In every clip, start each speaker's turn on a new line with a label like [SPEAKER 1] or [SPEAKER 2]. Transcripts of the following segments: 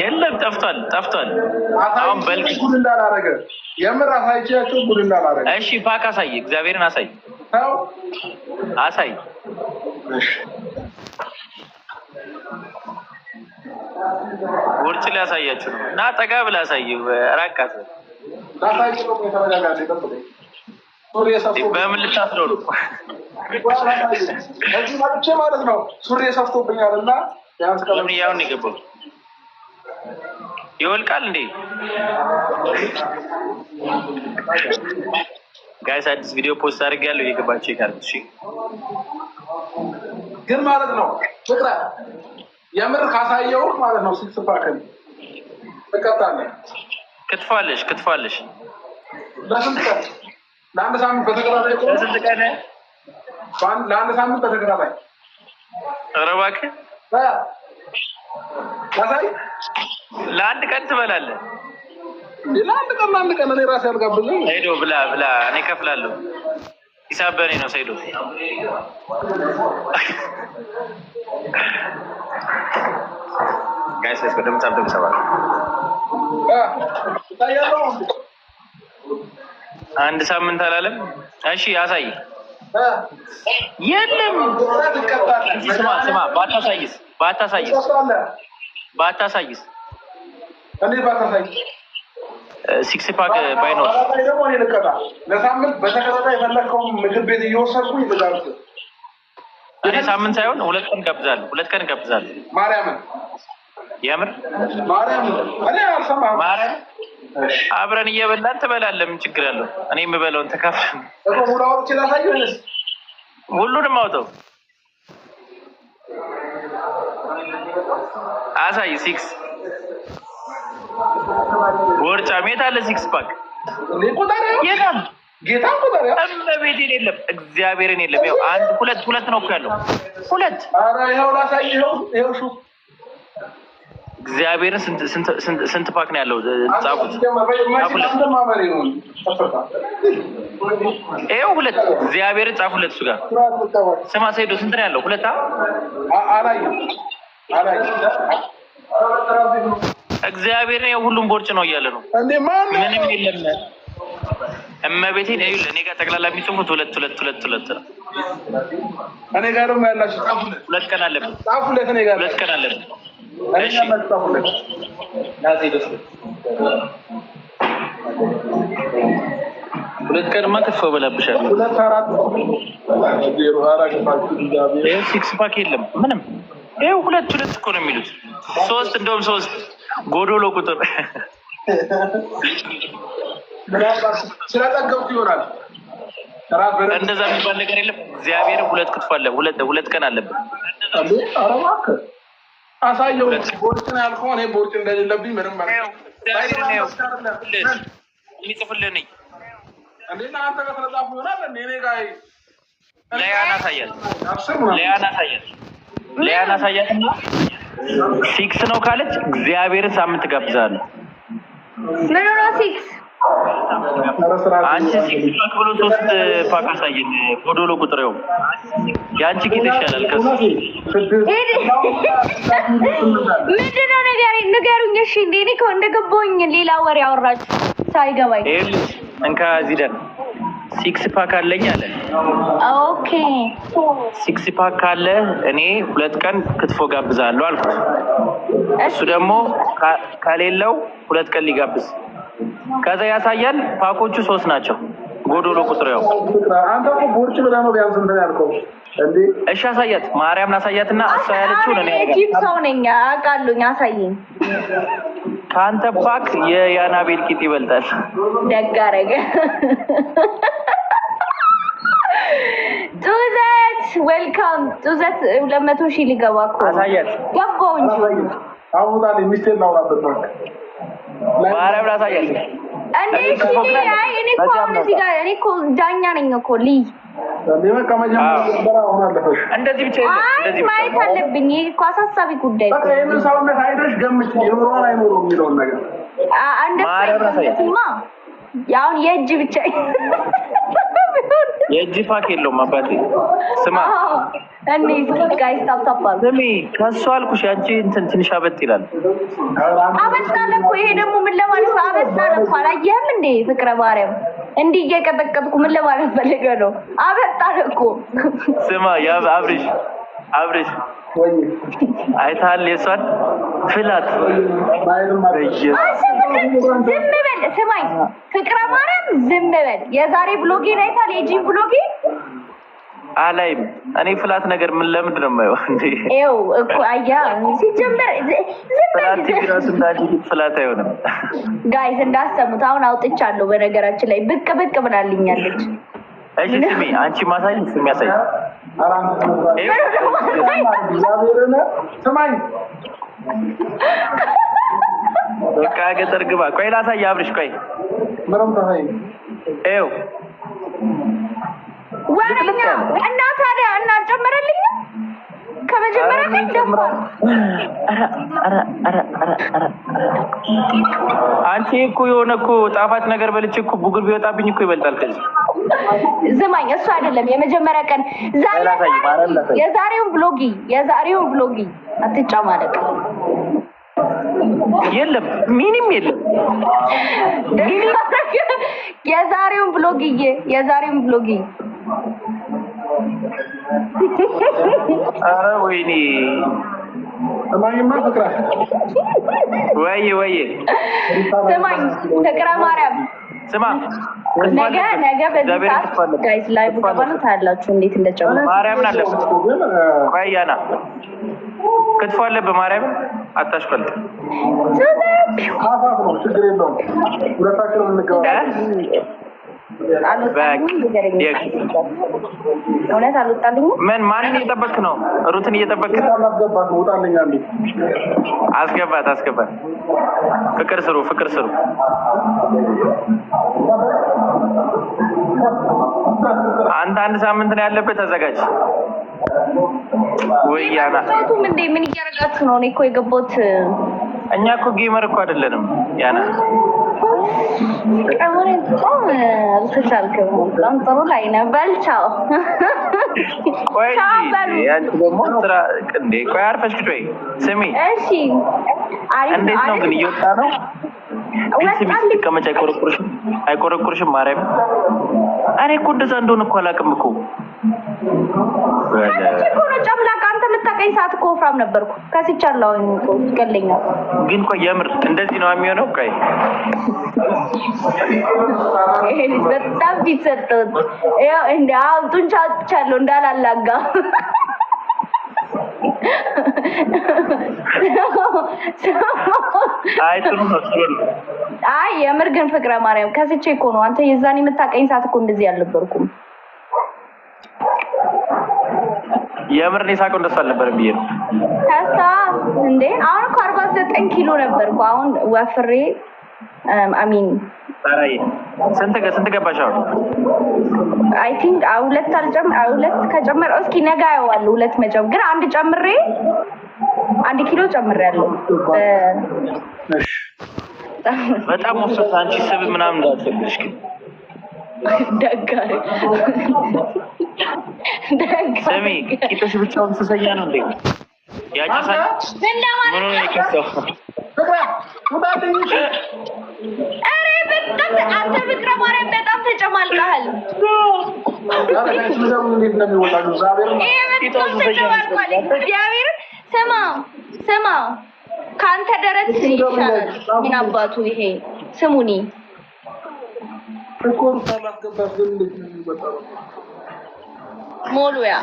[SPEAKER 1] የለም ጠፍቷል አሁን በልክ
[SPEAKER 2] ጉድ እንዳላረገ የምር አሳይቻቸው ጉድ እንዳላረገ
[SPEAKER 1] እሺ ፓክ አሳይ እግዚአብሔርን አሳይ ወርጭ ላይ አሳያችሁ እና ጠጋ ብላ አሳየው ራቃት
[SPEAKER 2] ታሳይቶ ከተረጋጋለ ተጠብቀኝ ሱሪ ሰፍቶ
[SPEAKER 1] በምን ልታስረው ነው
[SPEAKER 2] እዚህ ማጥቼ ማለት ነው ሱሪ ሰፍቶብኛልና ያንስ
[SPEAKER 1] ከምን ያው ነው የገባው ይወልቃል እንዴ ጋይስ አዲስ ቪዲዮ ፖስት አድርጌያለሁ እየገባችሁ ይካርኩ እሺ
[SPEAKER 2] ግን ማለት ነው ፍቅራ የምር ካሳየው ማለት ነው ሲክስፓከን ተቀጣለህ ክትፋለሽ ለአንድ ሳምንት በተከታታይ
[SPEAKER 1] ለስንት ቀን
[SPEAKER 2] ለአንድ ሳምንት በተከታታይ
[SPEAKER 1] ኧረ እባክህ
[SPEAKER 2] ካሳይ
[SPEAKER 1] ለአንድ ቀን ትበላለህ
[SPEAKER 2] ለአንድ ቀን እኔ ራሴ አልጋብዝም
[SPEAKER 1] ሄዶ ብላ እኔ ከፍላለሁ ሂሳብ በኔ ነው ሰይዶ ጋይስ ለስከደም ታብደም ሰባል
[SPEAKER 2] ታያለው
[SPEAKER 1] አንድ ሳምንት አላለም እሺ አሳይ የለም ስማ ባታሳይስ
[SPEAKER 2] እኔ ባታሳይ
[SPEAKER 1] ሲክስ ፓክ ባይኖር
[SPEAKER 2] ደግሞ እኔ ልቀጣ ለሳምንት በተከታታይ የፈለከው ምግብ ቤት እየወሰድኩ ይልጋልኩ
[SPEAKER 1] እኔ ሳምንት ሳይሆን 2 ቀን ገብዛለሁ
[SPEAKER 2] ማርያምን
[SPEAKER 1] የምር
[SPEAKER 2] ማርያምን እኔ አልሰማህም
[SPEAKER 1] ማርያም አብረን እየበላን ትበላለህ ምን ችግር አለው እኔ የምበላውን ተካፍለን
[SPEAKER 2] እኮ ሁላው ይችላል
[SPEAKER 1] ሁሉንም አውጣው አሳይ 6 ወርጫ ሜታ ለ6 ፓክ
[SPEAKER 2] ቁጣሪ
[SPEAKER 1] የለም
[SPEAKER 2] ጌታ ቁጣሪ
[SPEAKER 1] እመቤቴ የለም እግዚአብሔርን የለም ያው አንድ ሁለት ነው ያለው ሁለት
[SPEAKER 2] አረ ይሄው ላሳይ ይሄው ሹ
[SPEAKER 1] እግዚአብሔርን ስንት ፓክ ነው ያለው ጻፉት ይሄው ሁለት እግዚአብሔርን ጻፉለት እሱ ጋር ስማ ሰይዶ ስንት ነው ያለው ሁለት
[SPEAKER 2] አላይ
[SPEAKER 1] እግዚአብሔርን ሁሉም ቦርጭ ነው እያለ ነው
[SPEAKER 2] እንዴ ማን
[SPEAKER 1] ምንም የለም እመቤቴን አይል እኔ ጋር ጠቅላላ የሚጽፉት ሁለት ነው
[SPEAKER 2] እኔ ጋር ደግሞ ያላችሁ
[SPEAKER 1] ሁለት ቀን አለብን
[SPEAKER 2] እኔ ጋር
[SPEAKER 1] ሁለት ቀን አለብን
[SPEAKER 2] እሺ መጣሁለት
[SPEAKER 1] ናዚ ደስ ሁለት ቀንማ ከፈው በላብሻል
[SPEAKER 2] ሁለት አራት
[SPEAKER 1] 6 ፓክ የለም ምንም ይሄው ሁለት እኮ ነው የሚሉት 3 እንደውም 3 ጎዶሎ ቁጥር
[SPEAKER 2] ስለጠገብኩ ይሆናል
[SPEAKER 1] እንደዛ የሚባል ነገር የለም እግዚአብሔር ሁለት ክትፎ አለ ሁለት ቀን አለብን
[SPEAKER 2] አረባከ አሳየው ቦርጭን ያልከው እኔ ቦርጭ እንደሌለብኝ ምንም ማለት
[SPEAKER 1] ነው የሚጽፍልኝ
[SPEAKER 2] እንዴና አንተ ጋር ተጻፉ ይሆናል እኔ ጋር
[SPEAKER 1] ሊያና ሳያትና 6 ነው ካለች እግዚአብሔርን ሳምንት ጋብዛለሁ
[SPEAKER 3] ምን ነው 6
[SPEAKER 1] አንቺ 6 ፓክ ብሎ 3 ፓክ አሳየን ጎዶሎ ቁጥሬው ያንቺ ኪት ይሻላል ከሱ
[SPEAKER 3] ምንድነው ንገሩኝ እሺ እንዴ እኔ እንደገባኝ ሌላ ወሬ አወራችሁ ሳይገባኝ
[SPEAKER 1] እንካ ዚዳን 6 ፓክ አለኝ አለ
[SPEAKER 3] ኦኬ
[SPEAKER 1] 6 ፓክ አለ እኔ 2 ቀን ክትፎ ጋብዛለሁ አልኩት እሱ ደግሞ ከሌለው 2 ቀን ሊጋብዝ ከዛ ያሳያል ፓኮቹ 3 ናቸው ጎዶሎ ቁጥር ያው
[SPEAKER 2] አንተ እኮ ቦርጭ ብለህ ነው ቢያንስ እንትን ያልከው እንዴ
[SPEAKER 1] እሺ አሳያት ማርያምን አሳያትና እሷ ያለችው ነው
[SPEAKER 3] እኔ ሰው ነኝ አውቃለሁ አሳየኝ
[SPEAKER 1] ካንተ ፓክ የያናቤል ቂጥ ይበልጣል
[SPEAKER 3] ደጋረገ ቱዘት ዌልካም ቱዘት 200,000 ሊገባ እኮ
[SPEAKER 1] አሳያት
[SPEAKER 3] ገባው እንጂ
[SPEAKER 2] አሁን ታዲያ ሚስቴን ላውራበት ነው
[SPEAKER 1] ማርያምን አሳያት
[SPEAKER 3] እኔ እኔ እኮ አሁን እዚህ ጋር እኔ እኮ ዳኛ ነኝ እኮ ልይ
[SPEAKER 2] ለምን ከመጀመሪያው በራው ሆናለሽ
[SPEAKER 1] እንደዚህ ብቻ እንደዚህ
[SPEAKER 3] ማየት አለብኝ እኮ አሳሳቢ ጉዳይ
[SPEAKER 2] በቃ ይሄን ሰውነት አይደሽ ገምች ይኖራል አይኖርም የሚለውን ነገር
[SPEAKER 3] አንደኛማ ያውን የእጅ ብቻ
[SPEAKER 1] የእጅ ፓክ የለውም አባቴ። ስማ
[SPEAKER 3] እኔ ጋይስ ታፕታፓል
[SPEAKER 1] ስሚ ከሷ አልኩሽ አንቺ እንትን ትንሽ አበጥ ይላል።
[SPEAKER 3] አበጣለ እኮ ይሄ ደግሞ ምን ለማለት ነው? አበጣለ እኮ አላየህም እንዴ ፍቅረ ማርያም እንዲህ እየቀጠቀጥኩ ምን ለማለት ፈልገ ነው? አበጣለ እኮ
[SPEAKER 1] ስማ ያ አብርሽ አይታል የሷን ፍላት
[SPEAKER 3] ዝም በል ስማኝ ፍቅረ ማርያም ዝም በል። የዛሬ ብሎጌ አይታል የጂም ብሎጌ
[SPEAKER 1] አላይም እኔ ፍላት ነገር ምን ለምንድን ነው የማየው እንዴ?
[SPEAKER 3] ኤው እኮ አያ ሲጀምር ዝም በል
[SPEAKER 1] ፍላት አይሆንም
[SPEAKER 3] ጋይስ እንዳሰሙት አሁን አውጥቻለሁ። በነገራችን ላይ ብቅ ብላልኛለች።
[SPEAKER 1] እሺ ስሚ አንቺ ማሳይ የሚያሳይ በቃ ገጠር ግባ። ቆይ ላሳይ አብርሽ ቆይ
[SPEAKER 2] ምንም ታሳይ
[SPEAKER 1] ኤው
[SPEAKER 3] ወረኛ እና ታዲያ እና ጨመረልኝ ከመጀመሪያ ከደፋ
[SPEAKER 1] አንቺ እኮ የሆነ እኮ ጣፋጭ ነገር በልቼ እኮ ቡግር ቢወጣብኝ እኮ ይበልጣል ከዚህ።
[SPEAKER 3] ዝማኝ እሱ አይደለም የመጀመሪያ ቀን የዛሬውን ብሎጊ አትጫማለቅ።
[SPEAKER 1] የለም ሚኒም የለም
[SPEAKER 3] የዛሬውን ብሎጊ
[SPEAKER 1] አረ ወይኔ
[SPEAKER 2] ማይማ ፍቅራ
[SPEAKER 1] ወይ
[SPEAKER 3] ስማኝ ፍቅረ ማርያም
[SPEAKER 1] ስማ
[SPEAKER 3] ነገ በዚህ ሰዓት ጋይስ ላይቭ ገባን ታያላችሁ እንዴት እንደጨመረ
[SPEAKER 1] ማርያምን አለበት። ቆይ ያና ክትፎ አለበት ማርያም አታሽፈልጥ
[SPEAKER 2] አፋፍ ነው ችግር የለውም። ሁለታችንም እንገባለን።
[SPEAKER 3] እውነት አልወጣልኝም።
[SPEAKER 1] ምን ማንን እየጠበክ ነው? ሩትን እየጠበክ ነው? አስገባት። ፍቅር ስሩ አንድ ሳምንት ነው ያለበት። ተዘጋጅ ወይ ያና
[SPEAKER 3] እንዴ ምን እያደረጋችሁ ነው? እኔ እኮ የገባሁት
[SPEAKER 1] እኛ እኮ ጌመር እኮ አይደለንም ያና
[SPEAKER 3] አሁን አልተቻልክም። በጣም ጥሩ ላይ ነው። በልቻው
[SPEAKER 1] ቆይ አንቺ ደግሞ ትራ እንዴ ቆይ አርፈሽ ቁጭ በይ። ስሚ
[SPEAKER 3] እሺ
[SPEAKER 1] እንዴት ነው ግን እየወጣ ነው? ወጣልኝ ከመቼ አይቆረቁርሽም ማርያም። እኔ እኮ እንደዛ እንደሆነ እኮ አላውቅም እኮ ጨምላቃ። አንተ የምታውቀኝ ሰዓት እኮ ወፍራም ነበርኩ። ከስቻለሁኝ እኮ ይገለኛል። ግን ቆይ የምር እንደዚህ ነው የሚሆነው? ቆይ በጣም ቢሰጠት ያው እንደ አሁን ጡንቻ አውጥቻለሁ እንዳላላጋ። አይ ጥሩ ነው። አይ የምር ግን ፍቅረ ማርያም ከስቼ እኮ ነው። አንተ የዛኔ የምታውቀኝ ሰዓት እኮ እንደዚህ አልነበርኩም። የምር ነው ሳቀው እንደሱ አልነበረም ብዬ ነው። ከሳ እንዴ አሁን እኮ 49 ኪሎ ነበርኩ። አሁን ወፍሬ አሚን ታራይ ስንት ገባሽ አሁን? አይ ቲንክ ሁለት ከጨመረ እስኪ ነገ አየዋለሁ። ሁለት መጨመር ግን አንድ ጨምሬ 1 ኪሎ ጨምሬያለሁ። እሺ በጣም ወፍረሽ አንቺ ስብ ምናምን እንዳትፈልግሽ ግን ደጋሪ ስሚ ቂጥሽ ብቻውን ስሰያ ነው እንዴ? ያጫሳል ምን ነው የከሰው? አሬ በጣም አንተ ፍቅረ ማርያም በጣም ተጨማልቀሃል። ስማ ከአንተ ደረት ይሻላል። ምን አባቱ ይሄ ስሙኒ ሞሉያ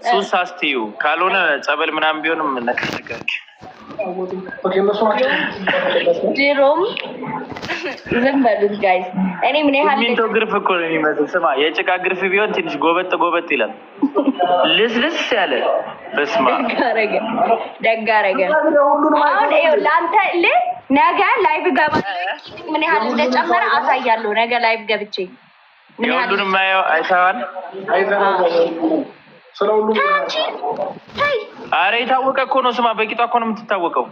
[SPEAKER 1] ሱሳስቲዩ ካልሆነ ጸበል ምናምን ቢሆንም ነገር ድሮም ዝም በሉት ጋይስ። እኔ ምን ያህል ሚንቶ ግርፍ እኮ ነው የሚመስል። ስማ የጭቃ ግርፍ ቢሆን ትንሽ ጎበጥ ይላል። ልስልስ ያለ በስማ ደግ አደረገ። አሁን ይኸው ለአንተ ነገ ላይቭ ገባ ምን ያህል እንደጨመረ አሳያለሁ። ነገ ላይቭ ገብቼ ሁሉንም ማየው አይተዋል። ስለሁሉም አረ የታወቀ እኮ ነው። ስማ በቂጧ እኮ ነው የምትታወቀው።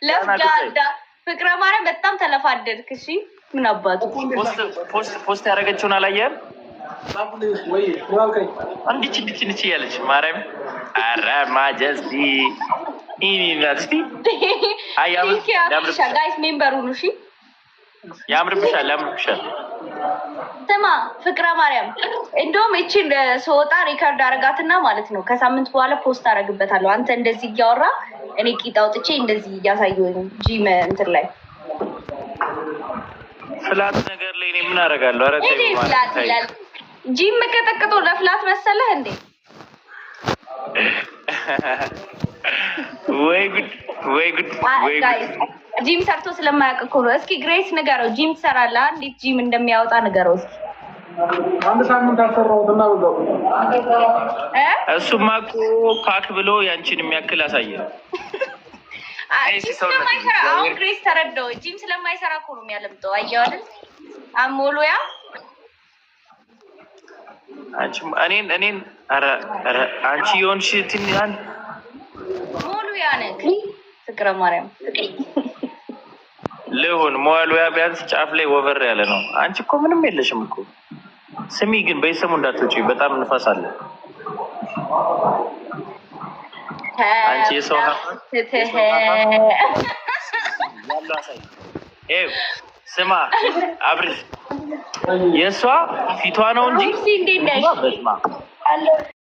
[SPEAKER 3] ለፍዳዳ ፍቅረ ማርያም በጣም ተለፋደድክ። እሺ ምን አባቱ
[SPEAKER 1] ፖስት ያደረገችውን አላየህም? እንዲች እያለች ማርያም አረ ማጀስቲ ኢኒቨርሲቲ
[SPEAKER 3] ጋይስ ሜምበሩ ነው። እሺ
[SPEAKER 1] ያምርብሻል።
[SPEAKER 3] ስማ ፍቅረ ማርያም እንደውም እቺን ስወጣ ሪከርድ አረጋትና ማለት ነው ከሳምንት በኋላ ፖስት አረግበታለሁ። አንተ እንደዚህ እያወራ እኔ ቂጣ አውጥቼ እንደዚህ እያሳየሁኝ ጂም እንትን ላይ
[SPEAKER 1] ፍላት ነገር ላይ እኔ ምን አደርጋለሁ? አረ ተይ
[SPEAKER 3] ፍላት ይላል። ጂም መቀጠቅጦ ለፍላት መሰለህ እንዴ? ወይ ጉድ ጂም ሰርቶ ስለማያውቅ እኮ ነው። እስኪ ግሬስ ንገረው፣ ጂም ትሰራለህ? እንዴት ጂም እንደሚያወጣ ንገረው እስኪ።
[SPEAKER 2] አንድ ሳምንት አሰራሁትና በዛው
[SPEAKER 1] እሱማ እኮ ፓክ ብሎ ያንቺን የሚያክል አሳየ።
[SPEAKER 3] አሁን ግሬስ ተረዳው። ጂም ስለማይሰራ እኮ ነው የሚያለምጠው። አየኸው አይደል? አሞሉያ
[SPEAKER 1] እኔን ኧረ አንቺ የሆንሽ ትንያን
[SPEAKER 3] ሞሉያ ነህ ፍቅረ ማርያም
[SPEAKER 1] ልሁን ሞሉያ ቢያንስ ጫፍ ላይ ወቨር ያለ ነው። አንቺ እኮ ምንም የለሽም እኮ። ስሚ ግን በይሰሙ እንዳትወጪ፣ በጣም ንፋስ አለ። አንቺ የሰው ስማ አብርሽ የእሷ ፊቷ ነው እንጂ